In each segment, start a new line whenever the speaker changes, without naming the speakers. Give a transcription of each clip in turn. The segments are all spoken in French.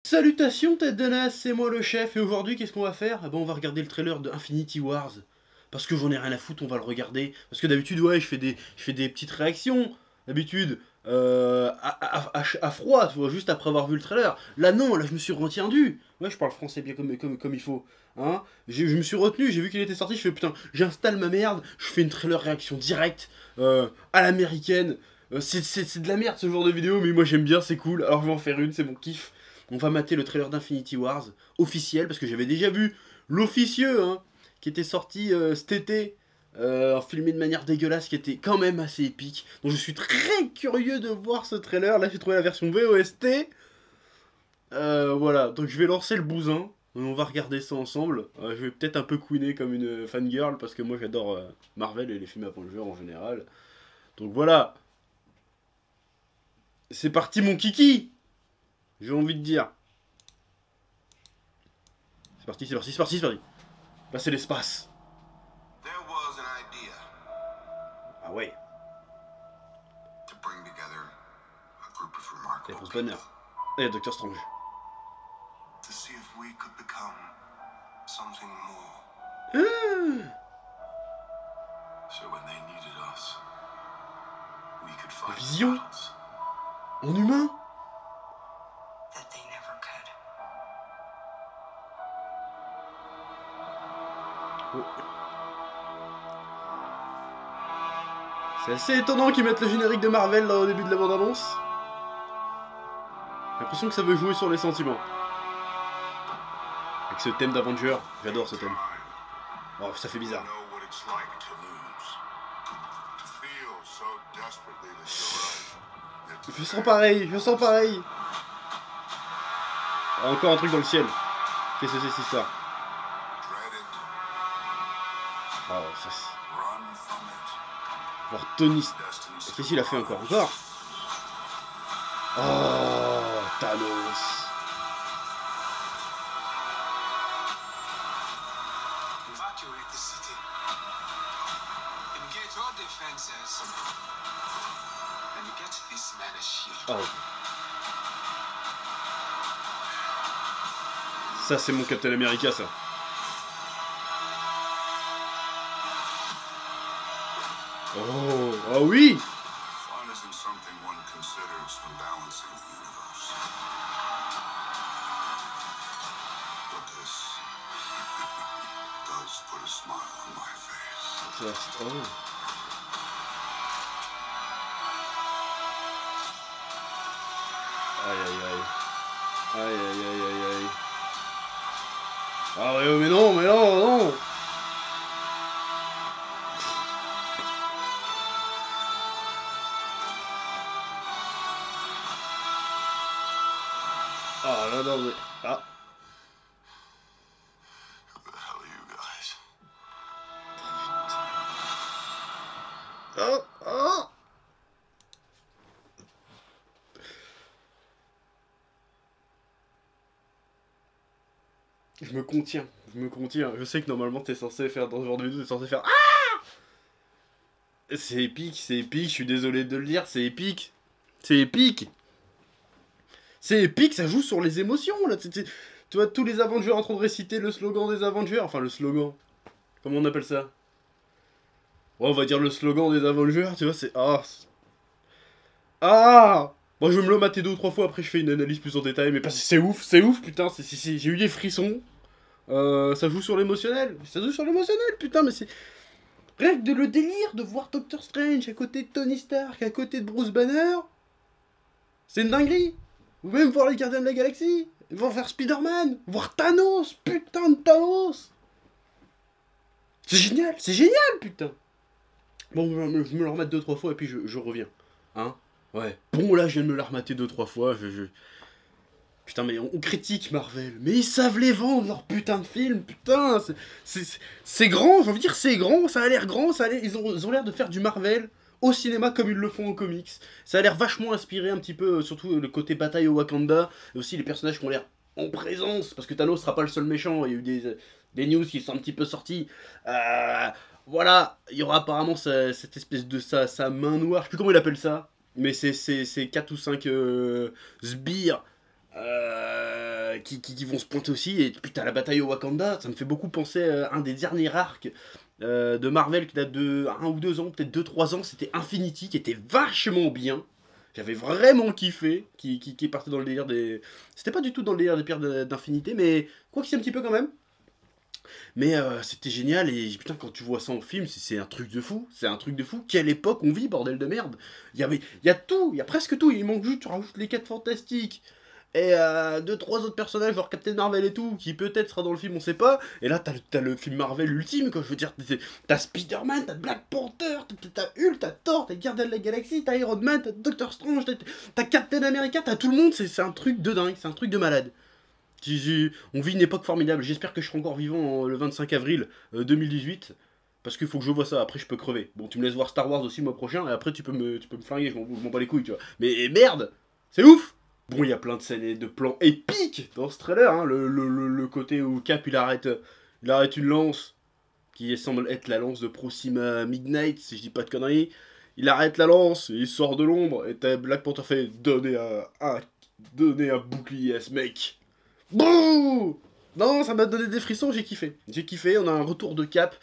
Salutations tête de naze, c'est moi le chef et aujourd'hui qu'est-ce qu'on va faire? On va regarder le trailer de Infinity Wars. Parce que j'en ai rien à foutre, on va le regarder. Parce que d'habitude ouais je fais des petites réactions. D'habitude à froid, tu vois, juste après avoir vu le trailer. Là non, là je me suis retenu. Ouais je parle français bien comme il faut. Hein, je me suis retenu, j'ai vu qu'il était sorti, je fais putain, j'installe ma merde, je fais une trailer réaction directe, à l'américaine. C'est de la merde ce genre de vidéo, mais moi j'aime bien, c'est cool, alors je vais en faire une, c'est mon kiff. On va mater le trailer d'Infinity Wars, officiel, parce que j'avais déjà vu l'officieux, hein, qui était sorti cet été, filmé de manière dégueulasse, qui était quand même assez épique. Donc je suis très curieux de voir ce trailer. Là j'ai trouvé la version VOST. Voilà, donc je vais lancer le bousin. On va regarder ça ensemble. Je vais peut-être un peu couiner comme une fangirl, parce que moi j'adore Marvel et les films Avengers en général. Donc voilà. C'est parti mon kiki, j'ai envie de dire. C'est parti, c'est parti, c'est parti, c'est parti. Là c'est l'espace. Ah ouais. Et Bruce Banner. Et Doctor Strange. Vision. En humain. Oh. C'est assez étonnant qu'ils mettent le générique de Marvel là au début de la bande-annonce. J'ai l'impression que ça veut jouer sur les sentiments. Avec ce thème d'Avenger, j'adore ce thème. Oh, ça fait bizarre. Je sens pareil, je sens pareil. Ah, encore un truc dans le ciel. Qu'est-ce que c'est cette histoire? Oh, ça c'est... Voir Tony... Qu'est-ce qu'il a fait encore? Encore? Oh, Thanos. Oh. Ça c'est mon Captain America ça. Oh, oh oui. Oh. Aïe aïe aïe. Aïe aïe aïe aïe aïe. Ah ouais, mais non, non. Ah là non mais... Ah. Oh, oh. Je me contiens, je sais que normalement t'es censé faire dans ce genre de vidéo, t'es censé faire ah. C'est épique, je suis désolé de le dire, c'est épique. C'est épique. C'est épique, ça joue sur les émotions là. Tu vois tous les Avengers en train de réciter le slogan des Avengers, enfin le slogan. Comment on appelle ça? Ouais, on va dire le slogan des Avengers, tu vois, c'est... Ah. Ah. Moi, je vais me le mater 2 ou 3 fois, après je fais une analyse plus en détail, mais parce que c'est ouf, putain, j'ai eu des frissons. Ça joue sur l'émotionnel, putain, mais c'est... Rien que de le délire de voir Doctor Strange à côté de Tony Stark, à côté de Bruce Banner, c'est une dinguerie. Ou même voir les Gardiens de la Galaxie, voir faire Spider-Man, voir Thanos, putain de Thanos. C'est génial, putain. Bon, je me le remate 2-3 fois et puis je reviens. Hein? Ouais. Bon, là, je viens de me la remater 2-3 fois, Putain, mais on critique Marvel, mais ils savent les vendre, leurs putains de films, putain, c'est grand, j'ai envie de dire, c'est grand, ça a l'air grand, ils ont l'air de faire du Marvel au cinéma comme ils le font en comics. Ça a l'air vachement inspiré un petit peu, surtout le côté bataille au Wakanda, et aussi les personnages qui ont l'air en présence, parce que Thanos sera pas le seul méchant, il y a eu des news qui sont un petit peu sorties. Voilà, il y aura apparemment cette espèce de sa main noire, je sais plus comment il appelle ça, mais c'est 4 ou 5 sbires qui vont se pointer aussi. Et putain, la bataille au Wakanda, ça me fait beaucoup penser à un des derniers arcs de Marvel qui date de 1 ou 2 ans, peut-être 2-3 ans. C'était Infinity, qui était vachement bien. J'avais vraiment kiffé, qui partait dans le délire des... C'était pas du tout dans le délire des pierres d'infinité, mais quoi qu'il y ait un petit peu quand même. Mais c'était génial, et putain, quand tu vois ça en film, c'est un truc de fou. C'est un truc de fou. Quelle époque on vit, bordel de merde. Il y a tout, il y a presque tout. Il manque juste, tu rajoutes les 4 fantastiques. Et 2-3 autres personnages, genre Captain Marvel et tout, qui peut-être sera dans le film, on sait pas. Et là, t'as le film Marvel ultime, quoi. Je veux dire, t'as Spider-Man, t'as Black Panther, t'as Hulk, t'as Thor, t'as Gardien de la Galaxie, t'as Iron Man, t'as Doctor Strange, t'as Captain America, t'as tout le monde. C'est un truc de dingue, c'est un truc de malade. On vit une époque formidable. J'espère que je serai encore vivant le 25 avril 2018. Parce qu'il faut que je vois ça, après je peux crever. Bon, tu me laisses voir Star Wars aussi le mois prochain, et après tu peux me flinguer, je m'en bats les couilles, tu vois. Mais merde, c'est ouf. Bon, il y a plein de scènes et de plans épiques dans ce trailer, hein. Le côté où Cap il arrête une lance, qui semble être la lance de Proxima Midnight, si je dis pas de conneries. Il arrête la lance, il sort de l'ombre, et t'as Black Panther fait donner un bouclier à ce mec. Bouh! Non, ça m'a donné des frissons, j'ai kiffé. J'ai kiffé, on a un retour de Cap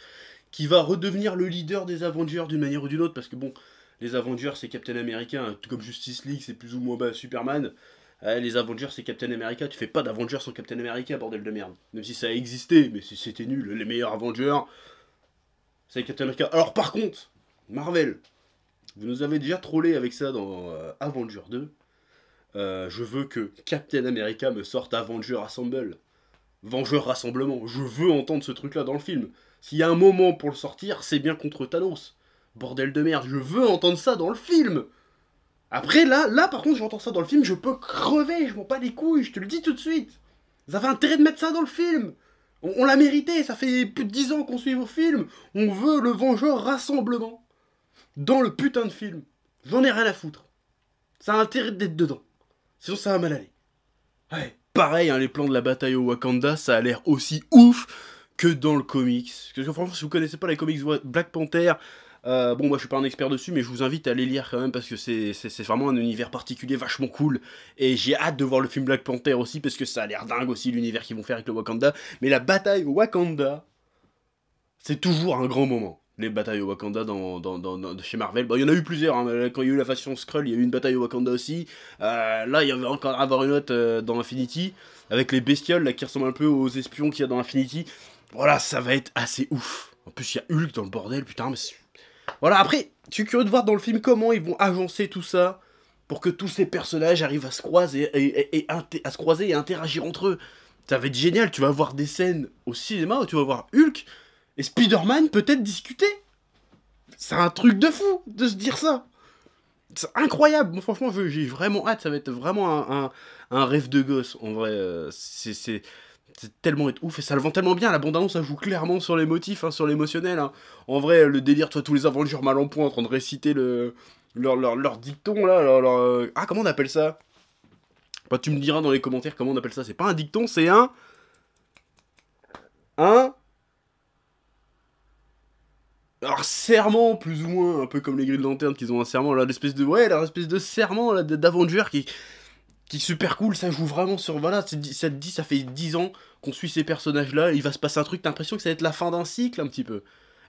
qui va redevenir le leader des Avengers d'une manière ou d'une autre, parce que bon, les Avengers c'est Captain America, hein, tout comme Justice League c'est plus ou moins Superman. Les Avengers c'est Captain America, tu fais pas d'Avengers sans Captain America, bordel de merde. Même si ça a existé, mais c'était nul, les meilleurs Avengers, c'est Captain America. Alors par contre, Marvel, vous nous avez déjà trollé avec ça dans Avengers 2. Je veux que Captain America me sorte Avenger Assemble. Vengeur Rassemblement. Je veux entendre ce truc-là dans le film. S'il y a un moment pour le sortir, c'est bien contre Thanos. Bordel de merde, je veux entendre ça dans le film. Après, là par contre, j'entends ça dans le film, je peux crever, je m'en bats les couilles, je te le dis tout de suite. Vous avez intérêt de mettre ça dans le film. On l'a mérité, ça fait plus de 10 ans qu'on suit vos films. On veut le Vengeur Rassemblement. Dans le putain de film. J'en ai rien à foutre. Ça a intérêt d'être dedans. Sinon ça va mal aller. Ouais. Pareil, hein, les plans de la bataille au Wakanda, ça a l'air aussi ouf que dans le comics. Parce que franchement, si vous connaissez pas les comics Black Panther, bon, moi je suis pas un expert dessus, mais je vous invite à les lire quand même parce que c'est vraiment un univers particulier, vachement cool. Et j'ai hâte de voir le film Black Panther aussi parce que ça a l'air dingue aussi l'univers qu'ils vont faire avec le Wakanda. Mais la bataille au Wakanda, c'est toujours un grand moment. Les batailles au Wakanda chez Marvel. Bon, il y en a eu plusieurs, hein. Quand il y a eu la faction Skrull, il y a eu une bataille au Wakanda aussi. Là, il y avait encore à avoir une autre dans Infinity, avec les bestioles là, qui ressemblent un peu aux espions qu'il y a dans Infinity. Voilà, ça va être assez ouf. En plus, il y a Hulk dans le bordel, putain. Mais voilà, après, je suis curieux de voir dans le film comment ils vont agencer tout ça pour que tous ces personnages arrivent à se croiser à se croiser et interagir entre eux. Ça va être génial, tu vas voir des scènes au cinéma où tu vas voir Hulk et Spider-Man peut-être discuter. C'est un truc de fou de se dire ça. C'est incroyable. Moi, franchement, j'ai vraiment hâte. Ça va être vraiment un rêve de gosse. En vrai, c'est tellement être ouf. Et ça le vend tellement bien. La bande-annonce, ça joue clairement sur les motifs, hein, sur l'émotionnel. Hein. En vrai, le délire, toi, tous les Avengers mal en point en train de réciter leur dicton, là. Ah, comment on appelle ça? Bah, tu me diras dans les commentaires comment on appelle ça. C'est pas un dicton, c'est un alors, serment, plus ou moins, un peu comme les grilles de lanterne qu'ils ont un serment, là, l'espèce de serment là, d'Avenger qui est super cool, ça joue vraiment sur, voilà, ça fait 10 ans qu'on suit ces personnages-là, il va se passer un truc, t'as l'impression que ça va être la fin d'un cycle, un petit peu.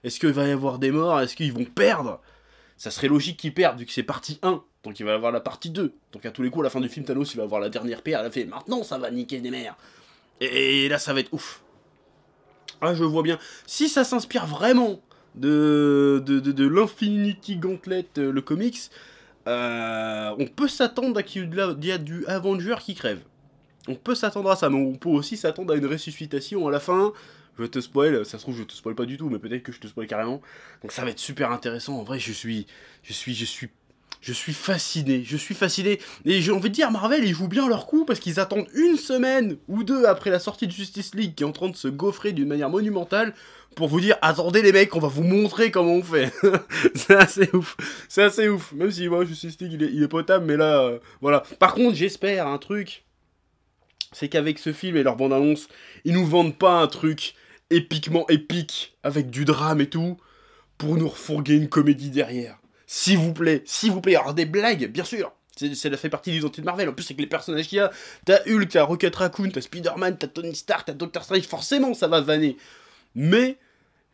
Est-ce qu'il va y avoir des morts? Est-ce qu'ils vont perdre? Ça serait logique qu'ils perdent, vu que c'est partie 1, donc il va y avoir la partie 2. Donc à tous les coups, à la fin du film, Thanos, il va avoir la dernière paire, elle a fait, maintenant ça va niquer des mères. Et là, ça va être ouf. Ah, je vois bien. Si ça s'inspire vraiment de l'Infinity Gauntlet, le comics, on peut s'attendre à qu'il y a du Avenger qui crève. On peut s'attendre à ça, mais on peut aussi s'attendre à une ressuscitation à la fin. Je te spoil, ça se trouve je te spoil pas du tout, mais peut-être que je te spoil carrément. Donc ça va être super intéressant. En vrai, je suis fasciné, et j'ai envie de dire, Marvel, ils jouent bien leur coup, parce qu'ils attendent une semaine ou deux après la sortie de Justice League, qui est en train de se gaufrer d'une manière monumentale, pour vous dire, attendez les mecs, on va vous montrer comment on fait. C'est assez ouf, même si moi, Justice League, il est potable, mais là, voilà. Par contre, j'espère un truc, c'est qu'avec ce film et leur bande-annonce, ils nous vendent pas un truc épiquement épique, avec du drame et tout, pour nous refourguer une comédie derrière. S'il vous plaît, alors des blagues, bien sûr, Ça fait partie de l'identité de Marvel. En plus, avec les personnages qu'il y a, t'as Hulk, t'as Rocket Raccoon, t'as Spider-Man, t'as Tony Stark, t'as Doctor Strange, forcément, ça va vanner. Mais,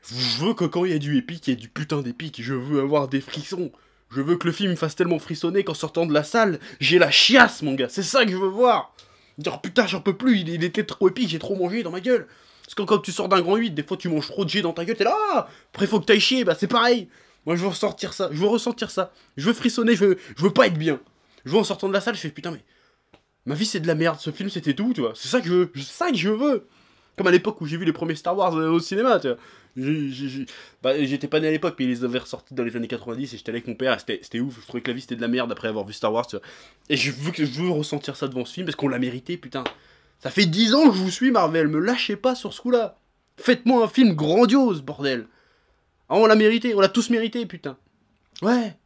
je veux que quand il y a du épique, il y ait du putain d'épique. Je veux avoir des frissons. Je veux que le film me fasse tellement frissonner qu'en sortant de la salle, j'ai la chiasse, mon gars. C'est ça que je veux voir. Dire, putain, j'en peux plus, il était trop épique, j'ai trop mangé dans ma gueule. Parce que quand tu sors d'un grand 8, des fois tu manges trop de jet dans ta gueule, t'es là, ah, après faut que t'ailles chier, bah c'est pareil. Moi je veux ressortir ça, je veux ressentir ça. Je veux frissonner, je veux pas être bien. Je veux en sortant de la salle, je fais putain mais... Ma vie c'est de la merde, ce film c'était tout, tu vois. C'est ça que je veux, c'est ça que je veux. Comme à l'époque où j'ai vu les premiers Star Wars au cinéma, tu vois. Bah, j'étais pas né à l'époque, mais ils les avaient ressortis dans les années 90 et j'étais allé avec mon père, et c'était ouf, je trouvais que la vie c'était de la merde après avoir vu Star Wars, tu vois. Et je veux ressentir ça devant ce film parce qu'on l'a mérité, putain. Ça fait 10 ans que je vous suis, Marvel, me lâchez pas sur ce coup-là. Faites-moi un film grandiose, bordel. Ah, on l'a mérité, on l'a tous mérité, putain. Ouais.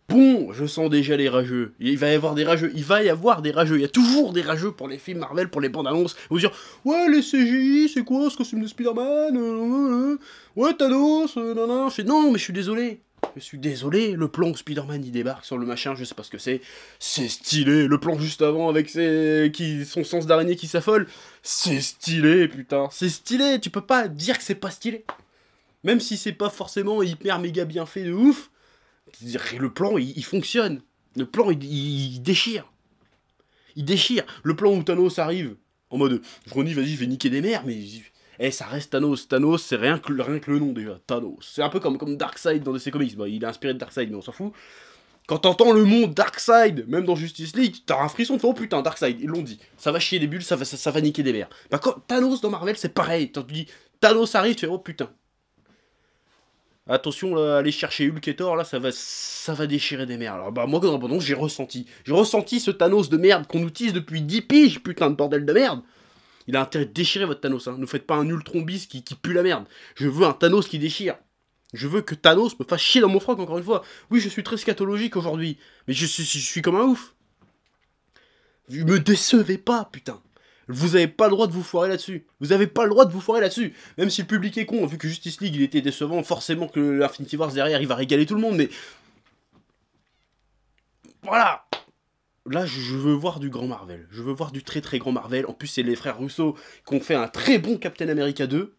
Bon, je sens déjà les rageux. Il va y avoir des rageux. Il va y avoir des rageux. Il y a toujours des rageux pour les films Marvel, pour les bandes annonces. Ils vont dire, ouais, les CGI, c'est quoi ce costume de Spider-Man ouais, Thanos, non. Je fais, non, mais je suis désolé. Je suis désolé, le plan où Spider-Man il débarque sur le machin, je sais pas ce que c'est. C'est stylé. Le plan juste avant avec son sens d'araignée qui s'affole. C'est stylé, putain. C'est stylé. Tu peux pas dire que c'est pas stylé. Même si c'est pas forcément hyper méga bien fait de ouf. Le plan, il fonctionne. Le plan, il déchire. Il déchire. Le plan où Thanos arrive, en mode, je redis, vas-y, je vais niquer des mers, mais... ça reste Thanos. Thanos, c'est rien que le nom, déjà. Thanos. C'est un peu comme Darkseid dans DC Comics. Bon, il est inspiré de Darkseid, mais on s'en fout. Quand t'entends le mot Darkseid, même dans Justice League, t'as un frisson, tu fais, oh putain, Darkseid, ils l'ont dit. Ça va chier des bulles, ça va niquer des mers. Bah, quand Thanos dans Marvel, c'est pareil. Quand tu dis, Thanos arrive, tu fais, oh putain. Attention, là, aller chercher Hulk et Thor, là, ça va déchirer des mers. Alors, bah, moi, dans l'abandon, j'ai ressenti. J'ai ressenti ce Thanos de merde qu'on utilise depuis 10 piges, putain de bordel de merde. Il a intérêt de déchirer votre Thanos, hein. Ne faites pas un Ultron bis qui pue la merde. Je veux un Thanos qui déchire. Je veux que Thanos me fasse chier dans mon froc, encore une fois. Oui, je suis très scatologique aujourd'hui, mais je suis comme un ouf. Vous me décevez pas, putain. Vous avez pas le droit de vous foirer là-dessus. Vous avez pas le droit de vous foirer là-dessus. Même si le public est con, vu que Justice League il était décevant, forcément que l'Infinity Wars derrière il va régaler tout le monde, mais... Voilà. Là, je veux voir du grand Marvel. Je veux voir du très très grand Marvel. En plus, c'est les frères Russo qui ont fait un très bon Captain America 2.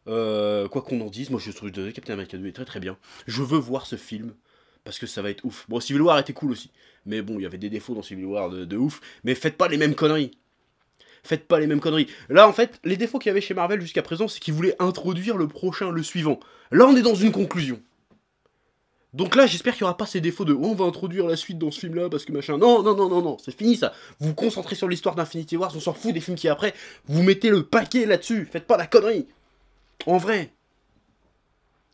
Quoi qu'on en dise, moi je trouve que Captain America 2 est très très bien. Je veux voir ce film. Parce que ça va être ouf. Bon, Civil War était cool aussi. Mais bon, il y avait des défauts dans Civil War de ouf. Mais faites pas les mêmes conneries. Faites pas les mêmes conneries. Là, en fait, les défauts qu'il y avait chez Marvel jusqu'à présent, c'est qu'ils voulaient introduire le prochain, le suivant. Là, on est dans une conclusion. Donc là, j'espère qu'il n'y aura pas ces défauts de oh, on va introduire la suite dans ce film-là parce que machin. Non, c'est fini ça. Vous vous concentrez sur l'histoire d'Infinity Wars, on s'en fout des films qui après. Vous mettez le paquet là-dessus. Faites pas la connerie. En vrai.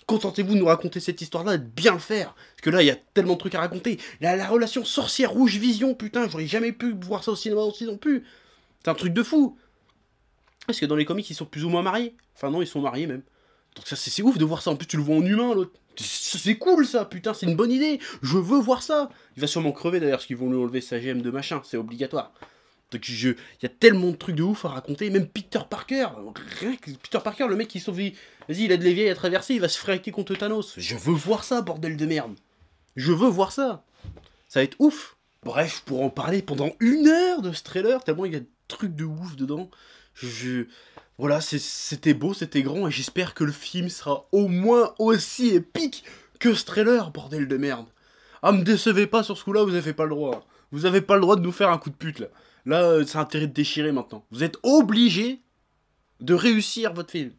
Contentez-vous de nous raconter cette histoire-là et de bien le faire. Parce que là, il y a tellement de trucs à raconter. La relation sorcière rouge vision, putain, j'aurais jamais pu voir ça au cinéma aussi non plus. C'est un truc de fou. Parce que dans les comics, ils sont plus ou moins mariés. Enfin non, ils sont mariés même. Donc ça, c'est ouf de voir ça. En plus, tu le vois en humain, l'autre. C'est cool, ça, putain, c'est une bonne idée. Je veux voir ça. Il va sûrement crever, d'ailleurs, parce qu'ils vont lui enlever sa gemme de machin. C'est obligatoire. Donc il y a tellement de trucs de ouf à raconter. Même Peter Parker. Rien que Peter Parker, le mec qui sauve... Vas-y, il a de l'évieille à traverser, il va se fracter contre Thanos. Je veux voir ça, bordel de merde. Je veux voir ça. Ça va être ouf. Bref, pour en parler pendant 1 heure de ce trailer, tellement il y a trucs de ouf dedans. Voilà, c'était beau, c'était grand, et j'espère que le film sera au moins aussi épique que ce trailer, bordel de merde. Ah, me décevez pas sur ce coup-là, vous avez pas le droit. Vous avez pas le droit de nous faire un coup de pute, là. Là, c'est intérêt de déchirer maintenant. Vous êtes obligés de réussir votre film.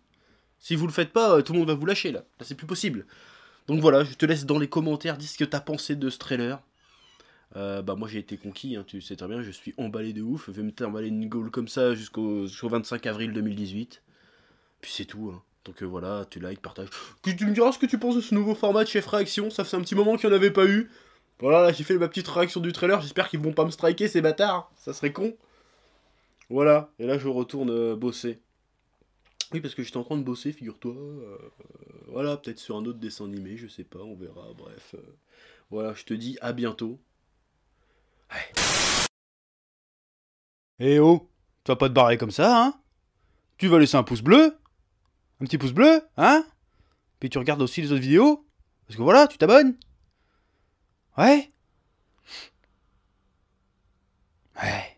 Si vous le faites pas, tout le monde va vous lâcher, là. Là, c'est plus possible. Donc voilà, je te laisse dans les commentaires dire ce que t'as pensé de ce trailer. Bah moi j'ai été conquis, hein, tu sais très bien, je suis emballé de ouf, je vais me t'emballer une gaule comme ça jusqu'au 25 avril 2018. Puis c'est tout, hein. Donc voilà, tu likes, partages. Tu me diras ce que tu penses de ce nouveau format de Chef Réaction, ça fait un petit moment qu'il n'y en avait pas eu. Voilà, là j'ai fait ma petite réaction du trailer, j'espère qu'ils vont pas me striker ces bâtards, ça serait con. Voilà, et là je retourne bosser. Oui, parce que j'étais en train de bosser, figure-toi. Voilà, peut-être sur un autre dessin animé, je sais pas, on verra, bref. Voilà, je te dis à bientôt. Ouais. Eh oh, tu vas pas te barrer comme ça, hein? Tu vas laisser un pouce bleu? Un petit pouce bleu, hein? Puis tu regardes aussi les autres vidéos? Parce que voilà, tu t'abonnes? Ouais?
Ouais.